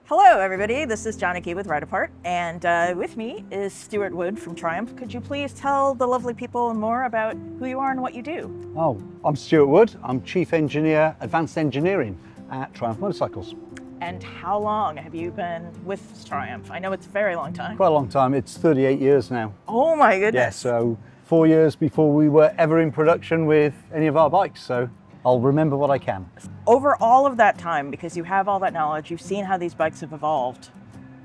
Hello everybody, this is Johnny Key with Ride Apart, and with me is Stuart Wood from Triumph. Could you please tell the lovely people more about who you are and what you do? Oh, I'm Stuart Wood. I'm Chief Engineer, Advanced Engineering at Triumph Motorcycles. And how long have you been with Triumph? I know it's a very long time. Quite a long time, it's 38 years now. Oh my goodness. Yeah, so 4 years before we were ever in production with any of our bikes, so I'll remember what I can. Over all of that time, because you have all that knowledge, you've seen how these bikes have evolved,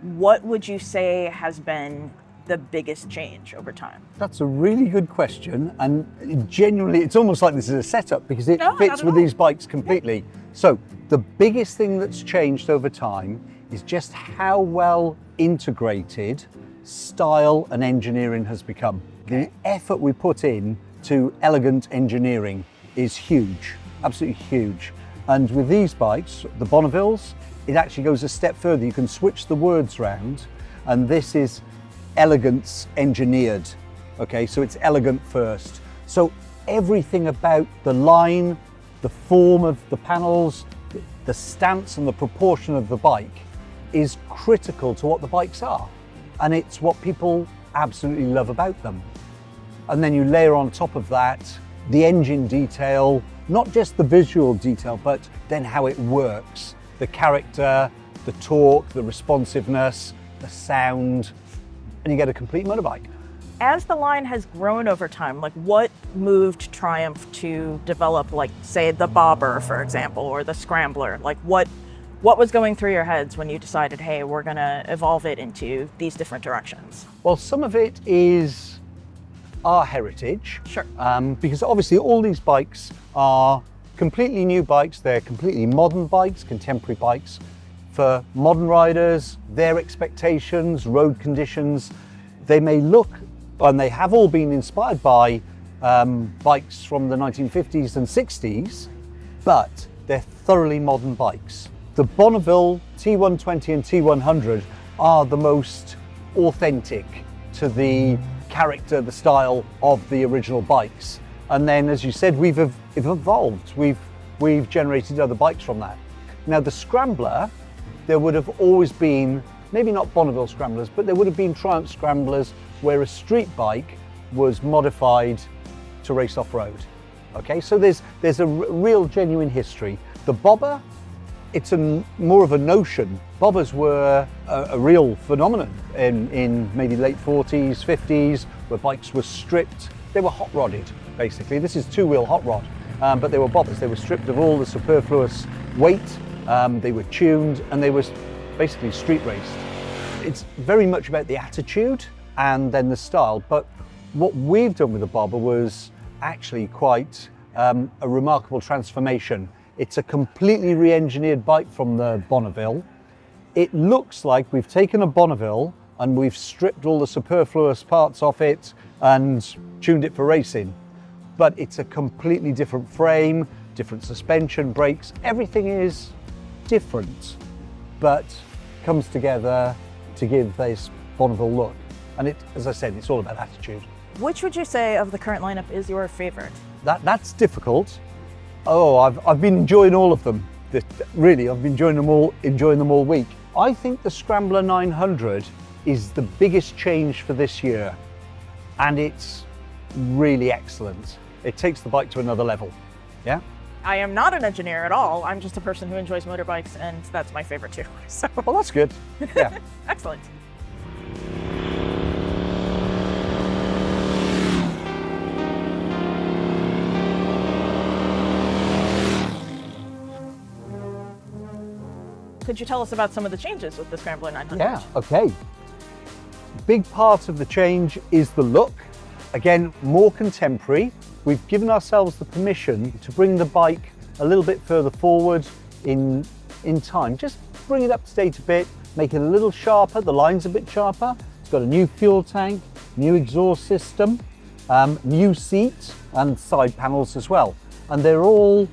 what would you say has been the biggest change over time? That's a really good question, and genuinely it's almost like this is a setup because it fits with these bikes completely. So the biggest thing that's changed over time is just how well integrated style and engineering has become. The effort we put in to elegant engineering is huge, absolutely huge. And with these bikes, the Bonnevilles, it actually goes a step further. You can switch the words round, and this is elegance engineered. Okay, so it's elegant first. So everything about the line, the form of the panels, the stance and the proportion of the bike is critical to what the bikes are. And it's what people absolutely love about them. And then you layer on top of that the engine detail, not just the visual detail, but then how it works. The character, the torque, the responsiveness, the sound, and you get a complete motorbike. As the line has grown over time, like what moved Triumph to develop, like say the Bobber, for example, or the Scrambler? Like what was going through your heads when you decided, hey, we're gonna evolve it into these different directions? Well, some of it is our heritage. Sure. Because obviously all these bikes are completely new bikes, they're completely modern bikes, contemporary bikes. For modern riders, their expectations, road conditions, they may look, and they have all been inspired by bikes from the 1950s and 60s, but they're thoroughly modern bikes. The Bonneville T120 and T100 are the most authentic to the character, the style of the original bikes. And then, as you said, we've evolved. We've generated other bikes from that. Now the Scrambler, there would have always been, maybe not Bonneville Scramblers, but there would have been Triumph Scramblers where a street bike was modified to race off-road. Okay, so there's a real genuine history. The Bobber, it's more of a notion. Bobbers were a real phenomenon in maybe late 40s, 50s, where bikes were stripped. They were hot rodded, basically. This is two-wheel hot rod, but they were bobbers. They were stripped of all the superfluous weight. They were tuned, and they were basically street raced. It's very much about the attitude and then the style. But what we've done with the Bobber was actually quite a remarkable transformation. It's a completely re-engineered bike from the Bonneville. It looks like we've taken a Bonneville and we've stripped all the superfluous parts off it and tuned it for racing. But it's a completely different frame, different suspension, brakes, everything is different, but comes together to give this Bonneville look. And it, as I said, it's all about attitude. Which would you say of the current lineup is your favorite? That's difficult. Oh, I've been enjoying all of them. Really, I've been enjoying them all week. I think the Scrambler 900 is the biggest change for this year, and it's really excellent. It takes the bike to another level. Yeah. I am not an engineer at all. I'm just a person who enjoys motorbikes, and that's my favorite too. So. Well, that's good. Yeah. Excellent. Could you tell us about some of the changes with the Scrambler 900? Yeah, okay. Big part of the change is the look. Again, more contemporary. We've given ourselves the permission to bring the bike a little bit further forward in time. Just bring it up to date a bit, make it a little sharper, the line's a bit sharper. It's got a new fuel tank, new exhaust system, new seat and side panels as well. And they're all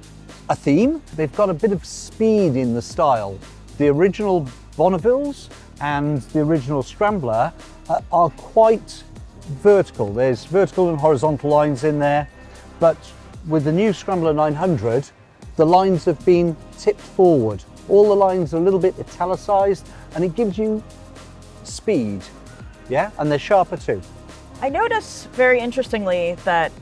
a theme. They've got a bit of speed in the style. The original Bonnevilles and the original Scrambler are quite vertical. There's vertical and horizontal lines in there, but with the new Scrambler 900, the lines have been tipped forward. All the lines are a little bit italicized, and it gives you speed, yeah? And they're sharper too. I notice very interestingly that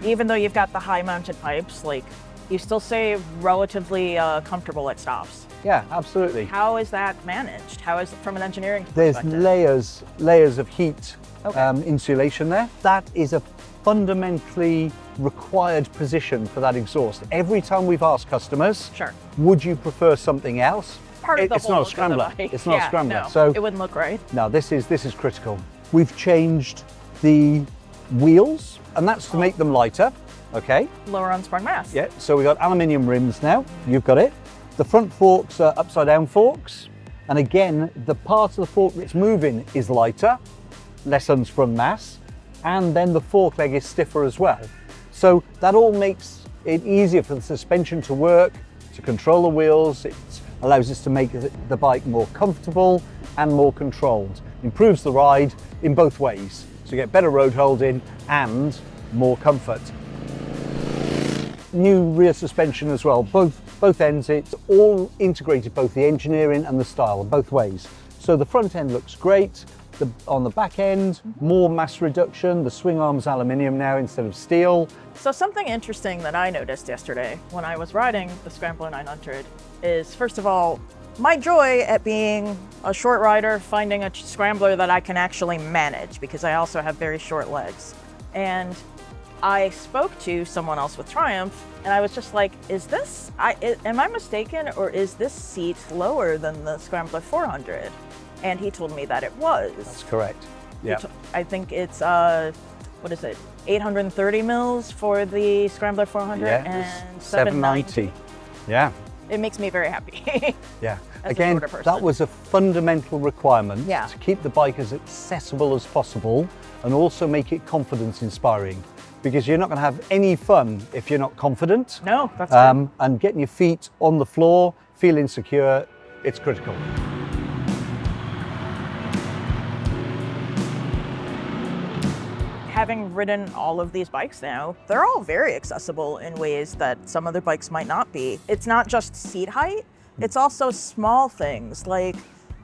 even though you've got the high mounted pipes, like you still stay relatively comfortable at stops. Yeah, absolutely. How is that managed? How is it from an engineering There's perspective? layers of heat Okay. insulation there. That is a fundamentally required position for that exhaust. Every time we've asked customers, Sure. would you prefer something else? Part of the It's whole not a look of the scrambler. bike. It's not a Yeah, scrambler. no, So it wouldn't look right. no, this is critical. We've changed the wheels, and that's to make them lighter. Okay. Lower on sprung mass. Yeah. So we got aluminium rims now. You've got it. The front forks are upside down forks, and again, the part of the fork that's moving is lighter, less unsprung mass, and then the fork leg is stiffer as well. So that all makes it easier for the suspension to work, to control the wheels. It allows us to make the bike more comfortable and more controlled. Improves the ride in both ways. So you get better road holding and more comfort. New rear suspension as well, both ends. It's all integrated, both the engineering and the style, both ways. So the front end looks great. On the back end, more mass reduction. The swing arm's aluminium now instead of steel. So something interesting that I noticed yesterday when I was riding the Scrambler 900 is, first of all, my joy at being a short rider, finding a scrambler that I can actually manage, because I also have very short legs. And I spoke to someone else with Triumph, and I was just like, am I mistaken, or is this seat lower than the Scrambler 400? And he told me that it was. That's correct. Yeah. I think it's, 830 mils for the Scrambler 400 and 790. Yeah. It makes me very happy. Yeah. As a Again, shorter person. that was a fundamental requirement Yeah. to keep the bike as accessible as possible and also make it confidence inspiring. Because you're not going to have any fun if you're not confident. No, that's true. And getting your feet on the floor, feeling secure, it's critical. Having ridden all of these bikes now, they're all very accessible in ways that some other bikes might not be. It's not just seat height, it's also small things like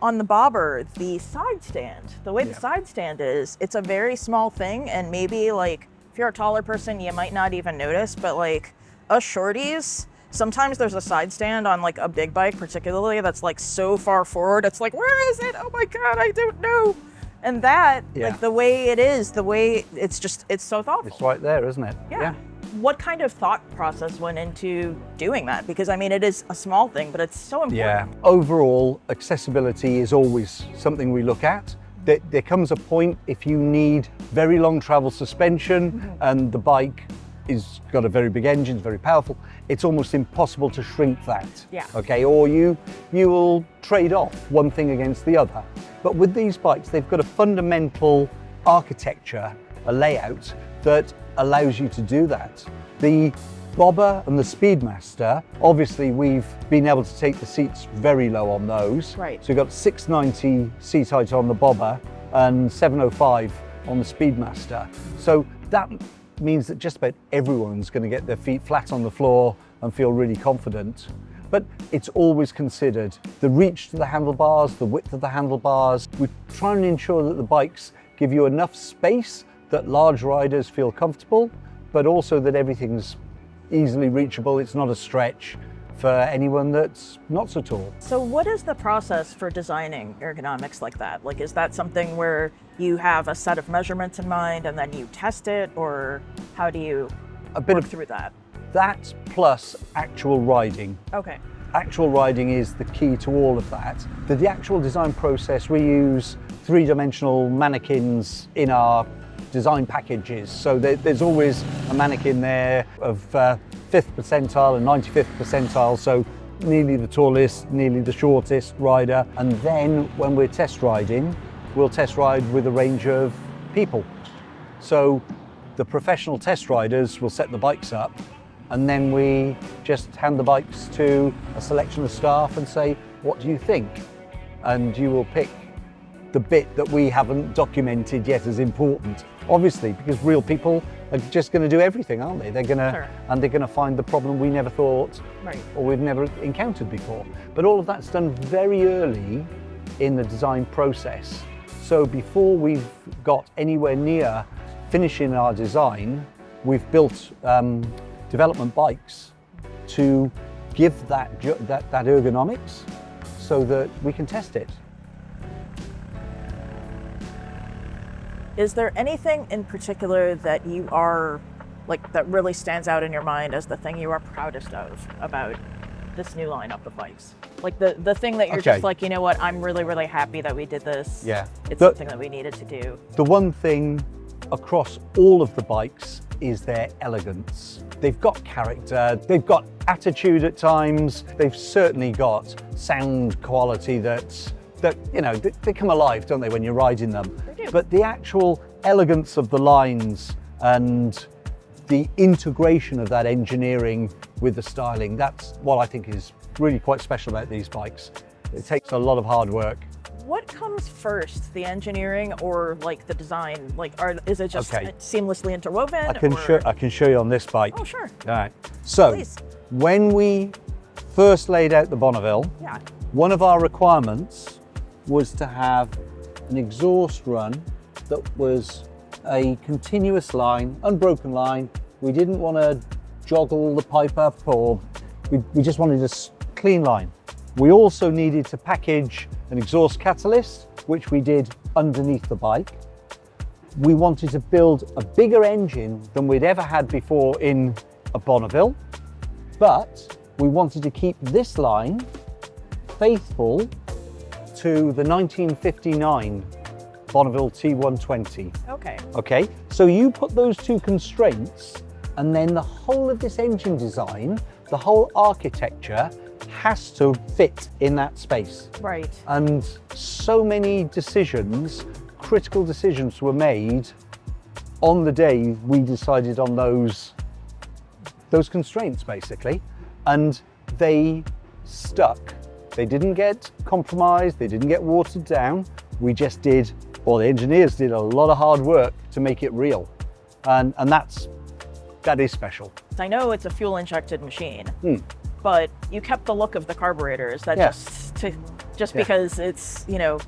on the bobber, the side stand. The way the side stand is, it's a very small thing, and maybe like if you're a taller person, you might not even notice, but like us shorties, sometimes there's a side stand on like a big bike particularly that's like so far forward, it's like, where is it? Oh my God, I don't know. And that, like the way it is, the way it's so thoughtful. It's right there, isn't it? Yeah. What kind of thought process went into doing that? Because I mean, it is a small thing, but it's so important. Yeah. Overall, accessibility is always something we look at. There comes a point if you need very long travel suspension and the bike is got a very big engine, very powerful, it's almost impossible to shrink that. Yeah. Okay, or you will trade off one thing against the other. But with these bikes, they've got a fundamental architecture, a layout that allows you to do that. The Bobber and the Speedmaster, obviously we've been able to take the seats very low on those. Right. So you've got 690 seat height on the Bobber and 705 on the Speedmaster. So that means that just about everyone's going to get their feet flat on the floor and feel really confident. But it's always considered the reach to the handlebars, the width of the handlebars. We try and ensure that the bikes give you enough space that large riders feel comfortable, but also that everything's easily reachable. It's not a stretch for anyone that's not so tall. So what is the process for designing ergonomics like that? Like, is that something where you have a set of measurements in mind and then you test it, or how do you work through that? That plus actual riding. Okay. Actual riding is the key to all of that. The actual design process, we use three-dimensional mannequins in our design packages. So there's always a mannequin there of 5th percentile and 95th percentile. So nearly the tallest, nearly the shortest rider. And then when we're test riding, we'll test ride with a range of people. So the professional test riders will set the bikes up, and then we just hand the bikes to a selection of staff and say, what do you think? And you will pick the bit that we haven't documented yet as important. Obviously, because real people are just going to do everything, aren't they? They're going to, Sure. and they're going to find the problem we never thought Right. or we've never encountered before. But all of that's done very early in the design process. So before we've got anywhere near finishing our design, we've built development bikes to give that ergonomics so that we can test it. Is there anything in particular that you are, like, that really stands out in your mind as the thing you are proudest of about this new lineup of bikes? Like the thing that you're Okay. just like, you know what, I'm really, really happy that we did this. Yeah. It's The- something that we needed to do. The one thing across all of the bikes is their elegance. They've got character, they've got attitude at times, they've certainly got sound quality that you know, they come alive, don't they, when you're riding them? They do. But the actual elegance of the lines and the integration of that engineering with the styling, that's what I think is really quite special about these bikes. It takes a lot of hard work. What comes first, the engineering or like the design? Like, is it just Okay. seamlessly interwoven? I can show you on this bike. Oh, sure. All right. So Please. when we first laid out the Bonneville, Yeah. one of our requirements was to have an exhaust run that was a continuous line, unbroken line. We didn't want to joggle the pipe up, or we just wanted a clean line. We also needed to package an exhaust catalyst, which we did underneath the bike. We wanted to build a bigger engine than we'd ever had before in a Bonneville, but we wanted to keep this line faithful to the 1959 Bonneville T120. Okay. Okay, so you put those two constraints, and then the whole of this engine design, the whole architecture has to fit in that space. Right. And so many decisions, critical decisions were made on the day we decided on those constraints, basically, and they stuck. They didn't get compromised, they didn't get watered down. We just did, or the engineers did, a lot of hard work to make it real. And that is special. I know it's a fuel injected machine, but you kept the look of the carburetor. Is that Yeah. just because it's, you know,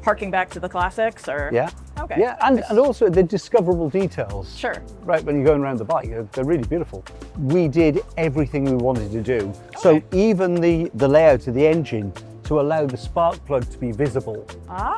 harking back to the classics, or? Yeah. Okay. Yeah, and also the discoverable details. Sure. Right, when you're going around the bike, they're really beautiful. We did everything we wanted to do. So Okay. even the layout of the engine to allow the spark plug to be visible,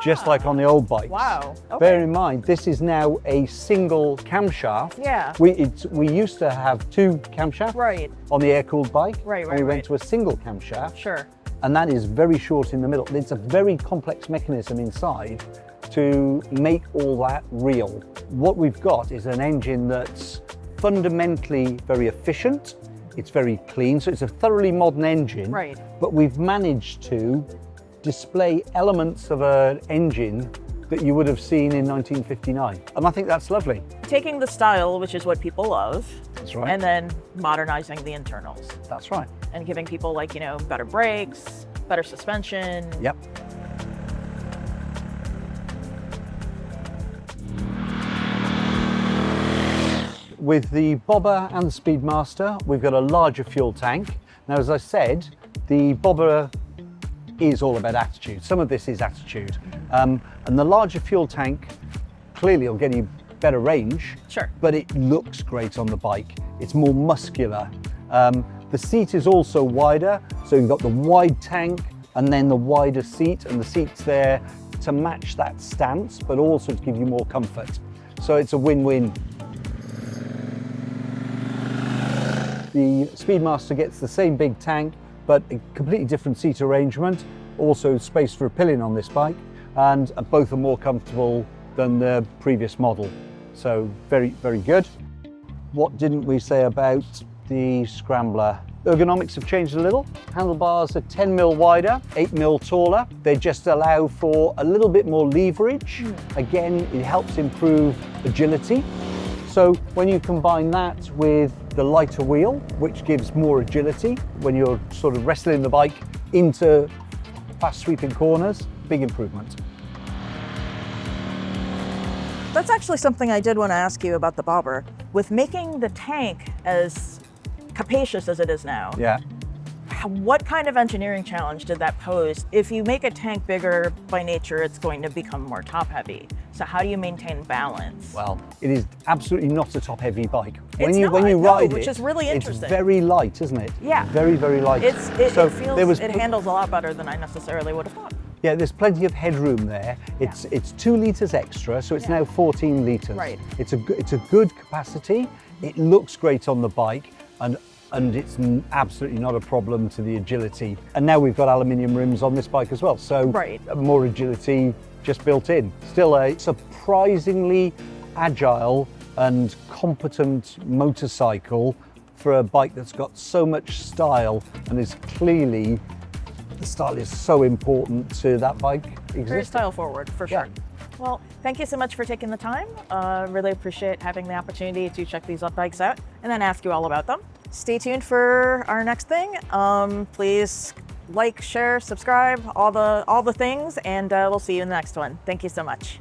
just like on the old bikes. Wow, okay. Bear in mind, this is now a single camshaft. Yeah. We used to have two camshafts Right. on the air-cooled bike. Right, and we went right. to a single camshaft. Sure. And that is very short in the middle. It's a very complex mechanism inside to make all that real. What we've got is an engine that's fundamentally very efficient. It's very clean, so it's a thoroughly modern engine. Right. But we've managed to display elements of an engine that you would have seen in 1959. And I think that's lovely. Taking the style, which is what people love, That's right. and then modernizing the internals That's right. and giving people, like, you know, better brakes, better suspension. Yep. With the Bobber and the Speedmaster, we've got a larger fuel tank. Now, as I said, the Bobber is all about attitude. Some of this is attitude. And the larger fuel tank clearly will get you better range, Sure. but it looks great on the bike. It's more muscular. The seat is also wider, so you've got the wide tank and then the wider seat, and the seat's there to match that stance, but also to give you more comfort. So it's a win-win. The Speedmaster gets the same big tank, but a completely different seat arrangement, also space for a pillion on this bike, and both are more comfortable than the previous model. So very, very good. What didn't we say about the Scrambler? Ergonomics have changed a little. Handlebars are 10mm wider, 8mm taller. They just allow for a little bit more leverage. Again, it helps improve agility. So when you combine that with the lighter wheel, which gives more agility when you're sort of wrestling the bike into fast sweeping corners, big improvement. That's actually something I did want to ask you about the bobber. With making the tank as capacious as it is now, Yeah. what kind of engineering challenge did that pose? If you make a tank bigger by nature, it's going to become more top heavy. So how do you maintain balance? Well, it is absolutely not a top-heavy bike. When you ride it, which is really interesting. It's very light, isn't it? Yeah. Very, very light. It feels it handles a lot better than I necessarily would have thought. Yeah, there's plenty of headroom there. It's 2 litres extra, so it's now 14 litres. Right. It's a good capacity. It looks great on the bike, and it's absolutely not a problem to the agility. And now we've got aluminium rims on this bike as well, so more agility just built in. Still a surprisingly agile and competent motorcycle for a bike that's got so much style and is clearly, the style is so important to that bike existing. Very style forward, for sure. Well, thank you so much for taking the time. Really appreciate having the opportunity to check these bikes out and then ask you all about them. Stay tuned for our next thing. Please like, share, subscribe, all the things, and we'll see you in the next one. Thank you so much.